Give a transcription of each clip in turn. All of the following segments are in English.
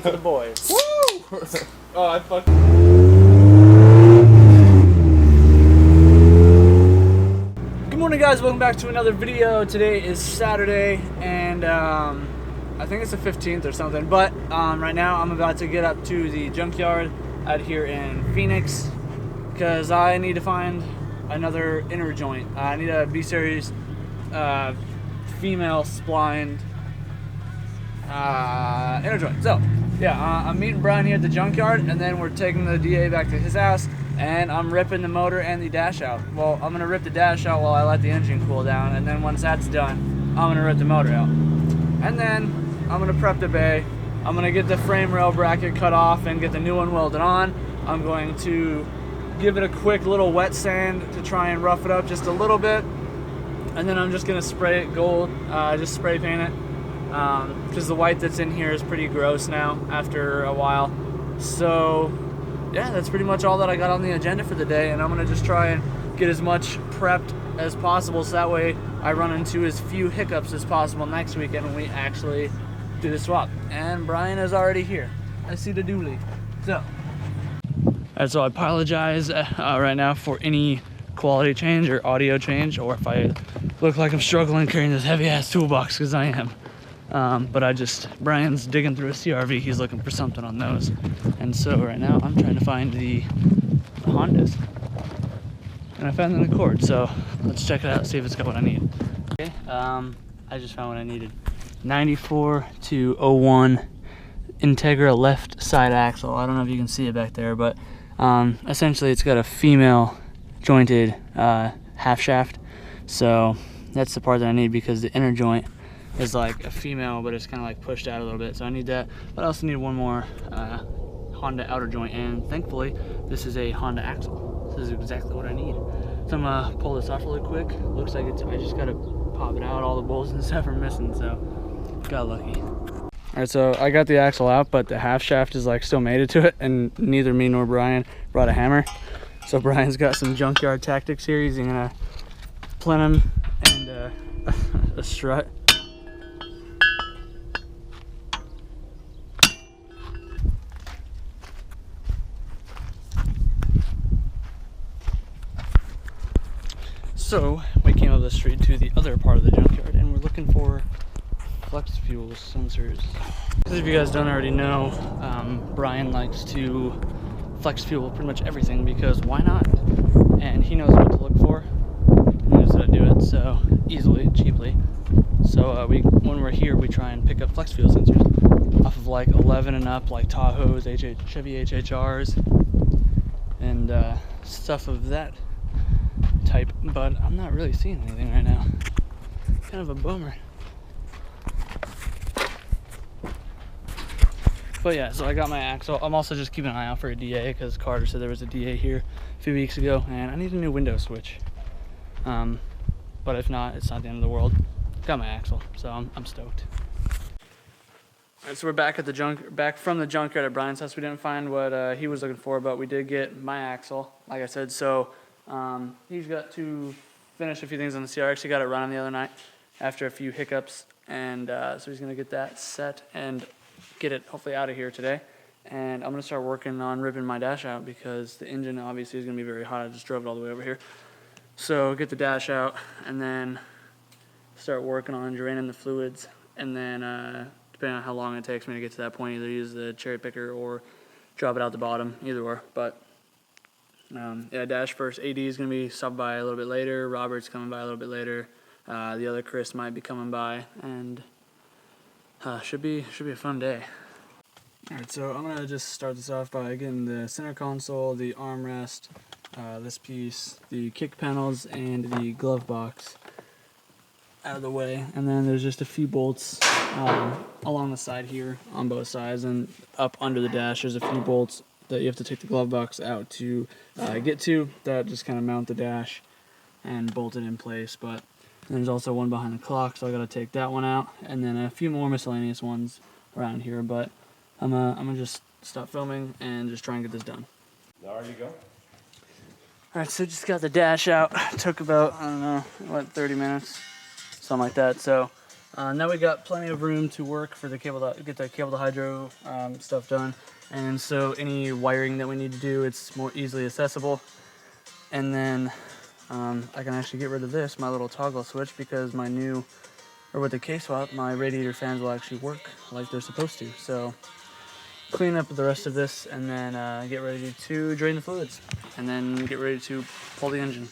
for the boys. Woo! Oh, I fucked. Good morning, guys. Welcome back to another video. Today is Saturday, and I think it's the 15th or something. But right now, I'm about to get up to the junkyard out here in Phoenix because I need to find another inner joint. I need a B-series female splined inner joint. So yeah, I'm meeting Brian here at the junkyard, and then we're taking the DA back to his house, and I'm ripping the motor and the dash out. Well, I'm gonna rip the dash out while I let the engine cool down, and then once that's done, I'm gonna rip the motor out. And then I'm gonna prep the bay. I'm gonna get the frame rail bracket cut off and get the new one welded on. I'm going to give it a quick little wet sand to try and rough it up just a little bit, and then I'm just gonna spray it gold, just spray paint it, because the white that's in here is pretty gross now after a while. So yeah, that's pretty much all that I got on the agenda for the day, and I'm gonna just try and get as much prepped as possible so that way I run into as few hiccups as possible next weekend when we actually do the swap. And Brian is already here. I see the dually. So alright, so I apologize right now for any quality change or audio change, or if I look like I'm struggling carrying this heavy ass toolbox, because I am. But Brian's digging through a CRV, he's looking for something on those. And so right now I'm trying to find the Hondas. And I found an Accord, so let's check it out, see if it's got what I need. Okay, I just found what I needed. 94 to 01 Integra left side axle. I don't know if you can see it back there, but essentially it's got a female jointed half shaft. So that's the part that I need, because the inner joint is like a female, but it's kind of like pushed out a little bit. So I need that, but I also need one more Honda outer joint, and thankfully this is a Honda axle. This is exactly what I need. So I'm gonna pull this off really quick. Looks like it's, I just gotta pop it out. All the bolts and stuff are missing, so got lucky. All right, so I got the axle out, but the half shaft is like still mated to it, and neither me nor Brian brought a hammer. So Brian's got some junkyard tactics here. He's gonna plenum and a strut. So we came up the street to the other part of the junkyard, and we're looking for flex fuel sensors. If you guys don't already know, Brian likes to flex fuel pretty much everything, because why not? And he knows what to look for. He knows how to do it so easily, cheaply. So when we're here, we try and pick up flex fuel sensors off of like 11 and up, like Tahoes, Chevy HHRs, and stuff of that type, but I'm not really seeing anything right now. Kind of a bummer. But yeah, so I got my axle. I'm also just keeping an eye out for a DA, because Carter said there was a DA here a few weeks ago, and I need a new window switch. But if not, it's not the end of the world. Got my axle, so I'm stoked. Alright, so we're back at back from the junkyard at Brian's house. We didn't find what he was looking for, but we did get my axle, like I said. So he's got to finish a few things on the CRX. He got it running the other night after a few hiccups, and so he's gonna get that set and get it hopefully out of here today. And I'm gonna start working on ripping my dash out, because the engine obviously is gonna be very hot. I just drove it all the way over here. So get the dash out, and then start working on draining the fluids, and then depending on how long it takes me to get to that point, either use the cherry picker or drop it out the bottom, either or. But yeah, dash first. AD is going to be subbed by a little bit later. Robert's coming by a little bit later. The other Chris might be coming by, and should be a fun day. Alright, so I'm going to just start this off by getting the center console, the armrest, this piece, the kick panels, and the glove box out of the way. And then there's just a few bolts along the side here on both sides, and up under the dash there's a few bolts that you have to take the glove box out to get to, that just kind of mount the dash and bolt it in place. But there's also one behind the clock, so I got to take that one out, and then a few more miscellaneous ones around here. But I'm gonna just stop filming and just try and get this done. There you go. Alright, so just got the dash out. Took about, I don't know, what, 30 minutes? Something like that. So Now we got plenty of room to work for the cable to get the cable to hydro stuff done, and so any wiring that we need to do, it's more easily accessible. And then I can actually get rid of this, my little toggle switch, because my new, or with the K-swap, my radiator fans will actually work like they're supposed to. So clean up the rest of this, and then get ready to drain the fluids, and then get ready to pull the engine.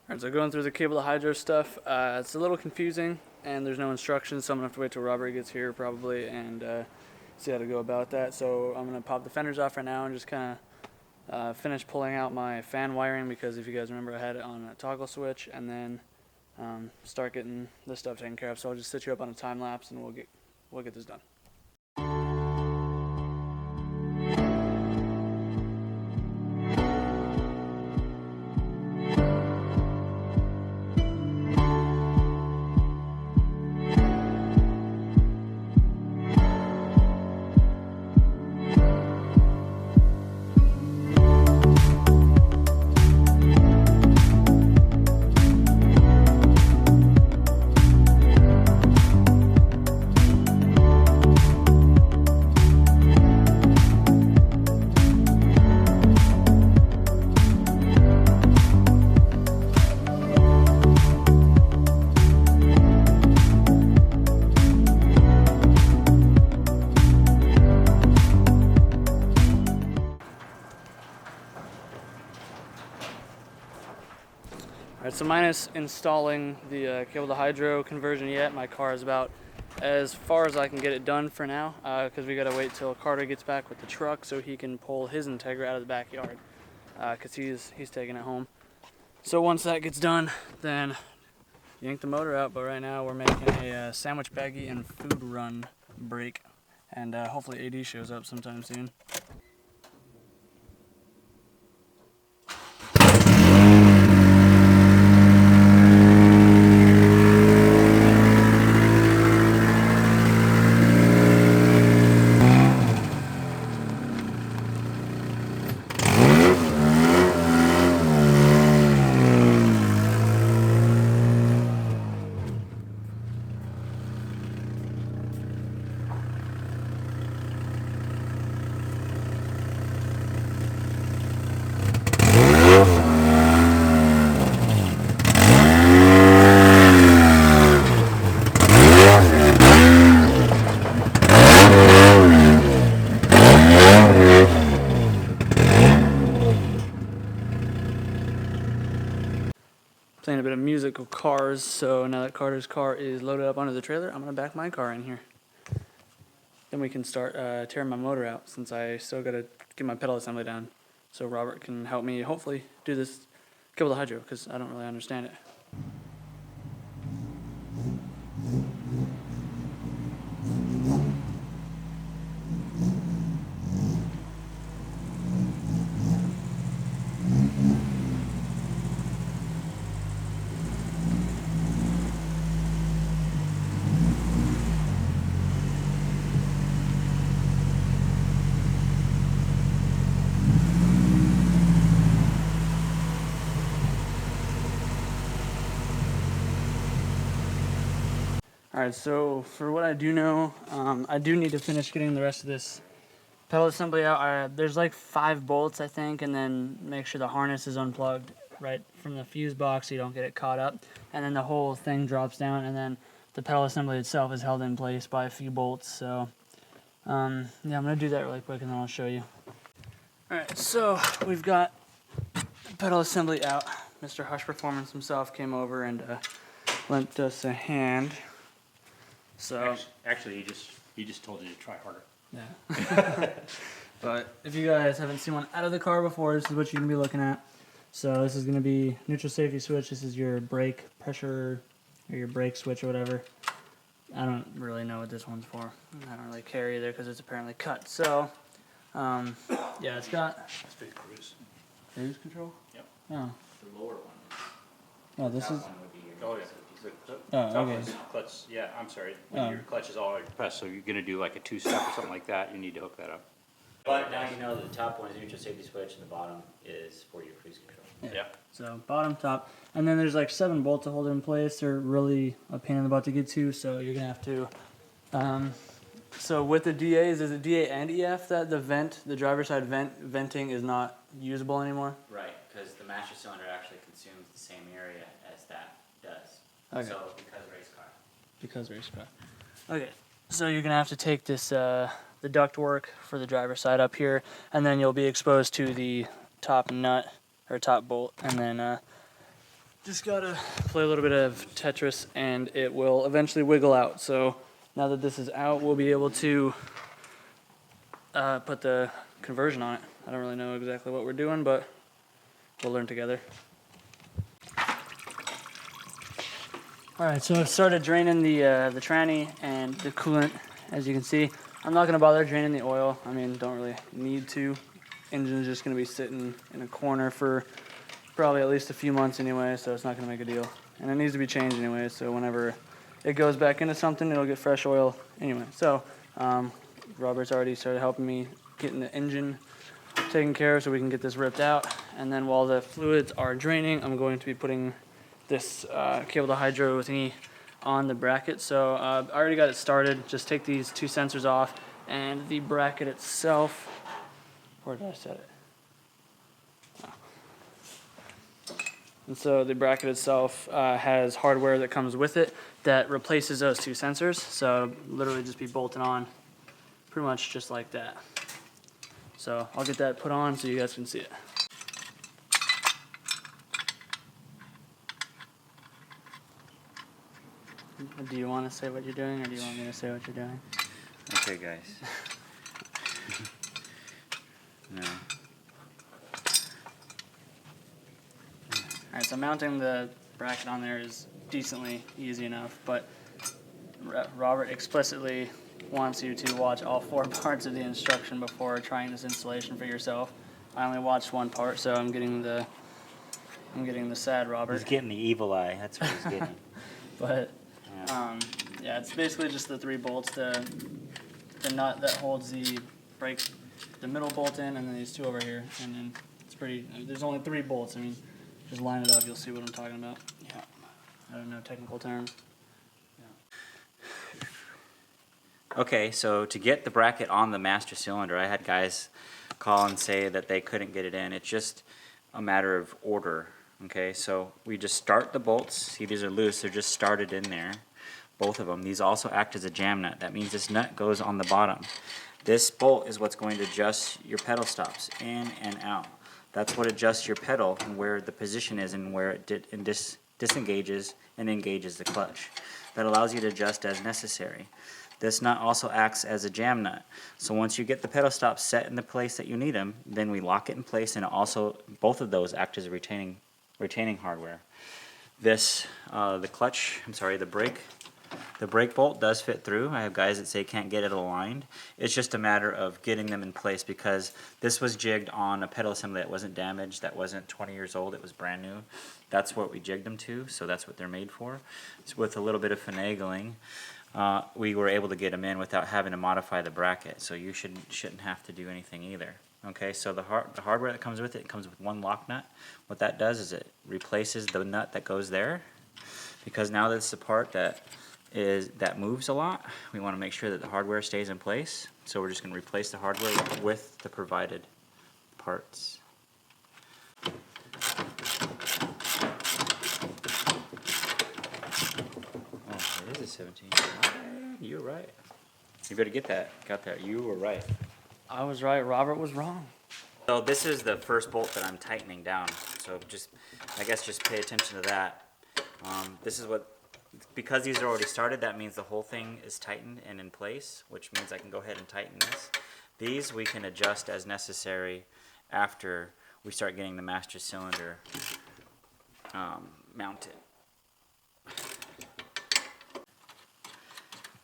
Alright, so going through the cable to hydro stuff, it's a little confusing, and there's no instructions, so I'm going to have to wait till Robert gets here probably, and see how to go about that. So I'm going to pop the fenders off right now and just kind of finish pulling out my fan wiring, because if you guys remember, I had it on a toggle switch, and then start getting this stuff taken care of. So I'll just set you up on a time lapse, and we'll get this done. Alright, so minus installing the cable to hydro conversion yet, my car is about as far as I can get it done for now, because we gotta wait till Carter gets back with the truck so he can pull his Integra out of the backyard, because he's taking it home. So once that gets done, then yank the motor out. But right now we're making a sandwich baggie and food run break, and hopefully AD shows up sometime soon. Playing a bit of musical cars, so now that Carter's car is loaded up onto the trailer, I'm going to back my car in here. Then we can start tearing my motor out, since I still got to get my pedal assembly down, so Robert can help me hopefully do this cable to hydro, because I don't really understand it. Alright, so for what I do know, I do need to finish getting the rest of this pedal assembly out. There's like 5 bolts, I think, and then make sure the harness is unplugged right from the fuse box so you don't get it caught up. And then the whole thing drops down, and then the pedal assembly itself is held in place by a few bolts. So, yeah, I'm going to do that really quick, and then I'll show you. Alright, so we've got the pedal assembly out. Mr. Hush Performance himself came over and lent us a hand. So Actually, he just told you to try harder. Yeah. But if you guys haven't seen one out of the car before, this is what you're going to be looking at. So this is going to be neutral safety switch. This is your brake pressure, or your brake switch or whatever. I don't really know what this one's for. I don't really care either because it's apparently cut. So, yeah, it's got... It's big cruise. Cruise control? Yep. Oh. The lower one. Oh, this is... Oh, yeah. Okay. Clutch, yeah, I'm sorry. When your clutch is already pressed, so you're going to do like a 2-step or something like that, you need to hook that up. But now you know that the top one is neutral safety switch and the bottom is for your cruise control. Yeah. So bottom, top, and then there's like 7 bolts to hold it in place. They're really a pain in the butt to get to, so you're gonna have to. So with the DAs, is it DA and EF that the driver's side venting is not usable anymore? Right, because the master cylinder actually consumes the same area as that does. Okay. So because race car. Because race car. Okay. So you're gonna have to take this the duct work for the driver's side up here, and then you'll be exposed to the top nut or top bolt, and then just gotta play a little bit of Tetris, and it will eventually wiggle out. So now that this is out, we'll be able to put the conversion on it. I don't really know exactly what we're doing, but we'll learn together. All right, so I've started draining the tranny and the coolant, as you can see. I'm not gonna bother draining the oil. I mean, don't really need to. Engine's just gonna be sitting in a corner for probably at least a few months anyway, so it's not gonna make a deal. And it needs to be changed anyway, so whenever it goes back into something, it'll get fresh oil anyway. So Robert's already started helping me getting the engine taken care of so we can get this ripped out. And then while the fluids are draining, I'm going to be putting this cable to hydro thingy on the bracket. So I already got it started. Just take these 2 sensors off, and the bracket itself, where did I set it? And so the bracket itself has hardware that comes with it that replaces those 2 sensors. So literally just be bolted on pretty much just like that. So I'll get that put on so you guys can see it. Do you want to say what you're doing, or do you want me to say what you're doing? Okay, guys. No. Alright, so mounting the bracket on there is decently easy enough, but Robert explicitly wants you to watch all 4 parts of the instruction before trying this installation for yourself. I only watched 1 part, so I'm getting the sad Robert. He's getting the evil eye. That's what he's getting. But yeah, it's basically just the 3 bolts, the nut that holds the brake, the middle bolt in, and then these 2 over here, and then it's pretty. There's only 3 bolts. I mean, just line it up, you'll see what I'm talking about. Yeah. I don't know technical terms. Okay, so to get the bracket on the master cylinder, I had guys call and say that they couldn't get it in. It's just a matter of order. Okay, so we just start the bolts. See, these are loose. They're just started in there, both of them. These also act as a jam nut. That means this nut goes on the bottom. This bolt is what's going to adjust your pedal stops in and out. That's what adjusts your pedal and where the position is and where it disengages and engages the clutch. That allows you to adjust as necessary. This nut also acts as a jam nut. So once you get the pedal stops set in the place that you need them, then we lock it in place, and also both of those act as a retaining hardware. This, the brake bolt does fit through. I have guys that say can't get it aligned. It's just a matter of getting them in place, because this was jigged on a pedal assembly that wasn't damaged, that wasn't 20 years old, it was brand new. That's what we jigged them to, so that's what they're made for. So with a little bit of finagling, we were able to get them in without having to modify the bracket, so you shouldn't have to do anything either. Okay, so the hardware that comes with it comes with 1 lock nut. What that does is it replaces the nut that goes there, because now that's the part that moves a lot. We want to make sure that the hardware stays in place, so we're just going to replace the hardware with the provided parts. Oh, it is a 17. You're right. You better get that. Got that. You were right. I was right, Robert was wrong. So this is the first bolt that I'm tightening down. So I guess just pay attention to that. This is because these are already started, that means the whole thing is tightened and in place, which means I can go ahead and tighten this. These we can adjust as necessary after we start getting the master cylinder mounted.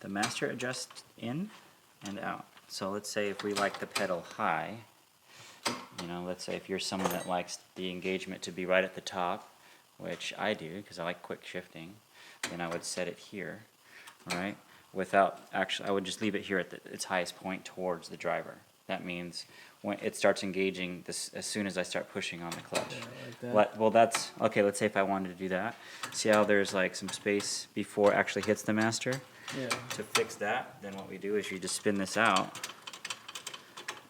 The master adjusts in and out. So let's say if we like the pedal high, let's say if you're someone that likes the engagement to be right at the top, which I do because I like quick shifting, then I would set it here, all right? I would just leave it here at its highest point towards the driver, that means when it starts engaging this as soon as I start pushing on the clutch. Yeah, like that. Well, that's okay. Let's say if I wanted to do that, see how there's like some space before it actually hits the master. Yeah. To fix that, then what we do is you just spin this out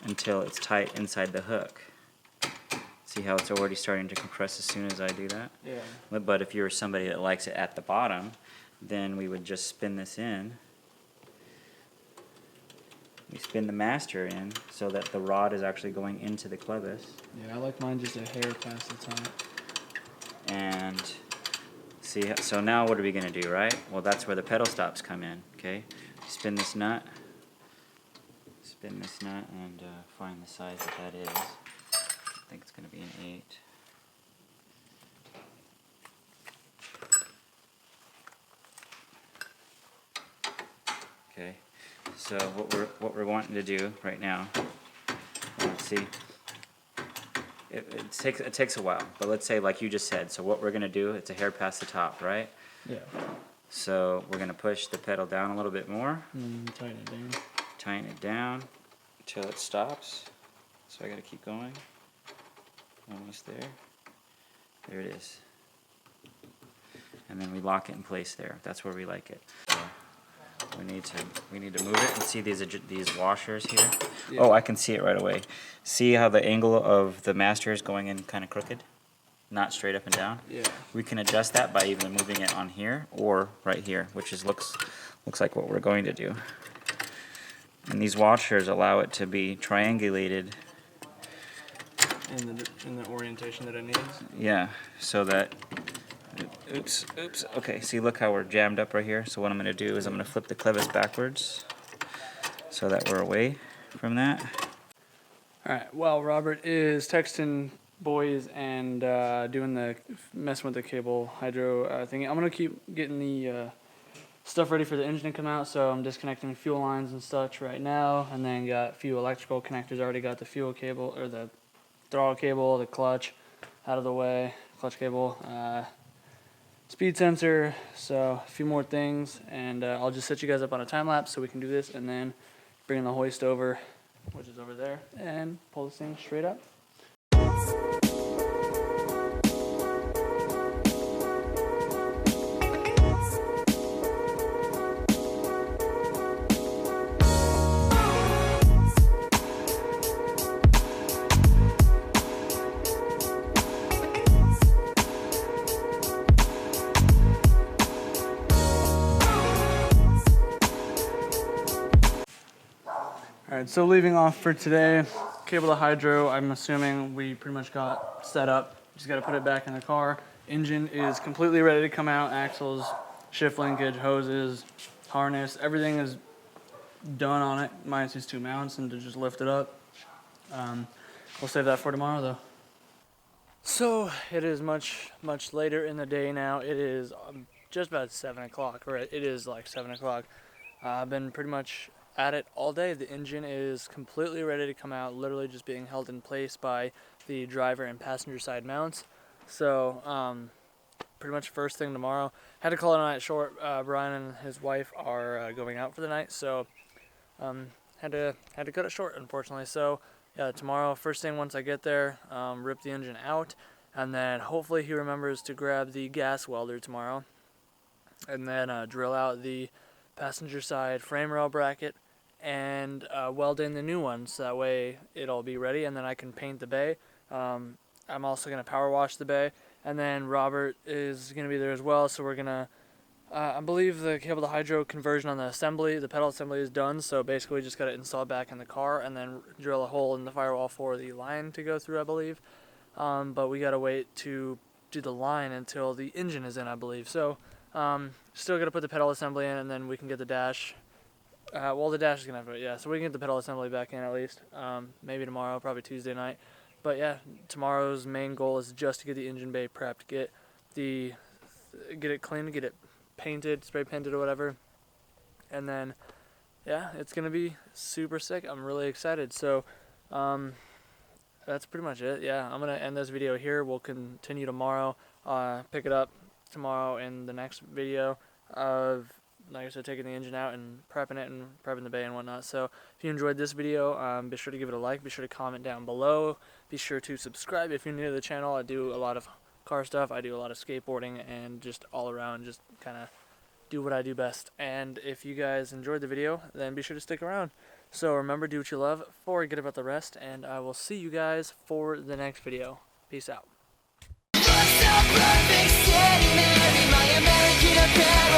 until it's tight inside the hook. See how it's already starting to compress as soon as I do that? Yeah. But if you're somebody that likes it at the bottom, then we would just spin this in. We spin the master in so that the rod is actually going into the clevis. Yeah, I like mine just a hair past the top. And see, so now what are we going to do, right? Well, that's where the pedal stops come in, okay? Spin this nut, and find the size that is. I think it's going to be an 8. Okay, so what we're wanting to do right now, let's see. It takes a while, but let's say like you just said. So what we're gonna do, it's a hair past the top, right? Yeah. So we're gonna push the pedal down a little bit more. And then tighten it down. Tighten it down until it stops. So I gotta keep going. Almost there. There it is. And then we lock it in place there. That's where we like it. So we need to move it and see these washers here. Yeah. Oh, I can see it right away. See how the angle of the master is going in kind of crooked, not straight up and down. Yeah. We can adjust that by either moving it on here or right here, which is looks like what we're going to do. And these washers allow it to be triangulated. In the orientation that it needs. Yeah, so that. Oops. Okay, see, look how we're jammed up right here. So what I'm going to do is I'm going to flip the clevis backwards so that we're away from that. All right. Well, Robert is texting boys and messing with the cable hydro thingy. I'm gonna keep getting the stuff ready for the engine to come out. So I'm disconnecting fuel lines and such right now, and then got a few electrical connectors. Already got the fuel cable or the throttle cable, the clutch out of the way, clutch cable. Speed sensor, so a few more things, and I'll just set you guys up on a time lapse so we can do this, and then bring the hoist over, which is over there, and pull this thing straight up. Alright, so leaving off for today, cable to hydro, I'm assuming we pretty much got set up. Just got to put it back in the car. Engine is completely ready to come out. Axles, shift linkage, hoses, harness, everything is done on it, minus these two mounts and to just lift it up. We'll save that for tomorrow though. So it is much later in the day now. It is just about 7 o'clock, or it is like 7 o'clock. I've been pretty much at it all day. The engine is completely ready to come out, literally just being held in place by the driver and passenger side mounts. So pretty much first thing tomorrow. Had to call it a night short. Brian and his wife are going out for the night, so had to cut it short, unfortunately. So yeah, tomorrow first thing once I get there, rip the engine out, and then hopefully he remembers to grab the gas welder tomorrow, and then drill out the passenger side frame rail bracket and weld in the new one, so that way it'll be ready, and then I can paint the bay. I'm also going to power wash the bay, and then Robert is going to be there as well, so we're going to, I believe the cable to hydro conversion on the assembly, the pedal assembly is done, so basically just got to install it back in the car and then drill a hole in the firewall for the line to go through, I believe. But we got to wait to do the line until the engine is in, I believe. So still got to put the pedal assembly in, and then we can get the dash. Well, the dash is going to have to wait, yeah. So we can get the pedal assembly back in at least. Maybe tomorrow, probably Tuesday night. But yeah, tomorrow's main goal is just to get the engine bay prepped, get it cleaned, get it painted, spray painted or whatever. And then, yeah, it's going to be super sick. I'm really excited. So that's pretty much it. Yeah, I'm going to end this video here. We'll continue tomorrow. Pick it up tomorrow in the next video of like I said, taking the engine out and prepping it and prepping the bay and whatnot. So if you enjoyed this video, be sure to give it a like. Be sure to comment down below. Be sure to subscribe if you're new to the channel. I do a lot of car stuff. I do a lot of skateboarding and just all around, just kind of do what I do best. And if you guys enjoyed the video, then be sure to stick around. So remember, do what you love, forget about the rest, and I will see you guys for the next video. Peace out. Perfect, Mary, my American apparel.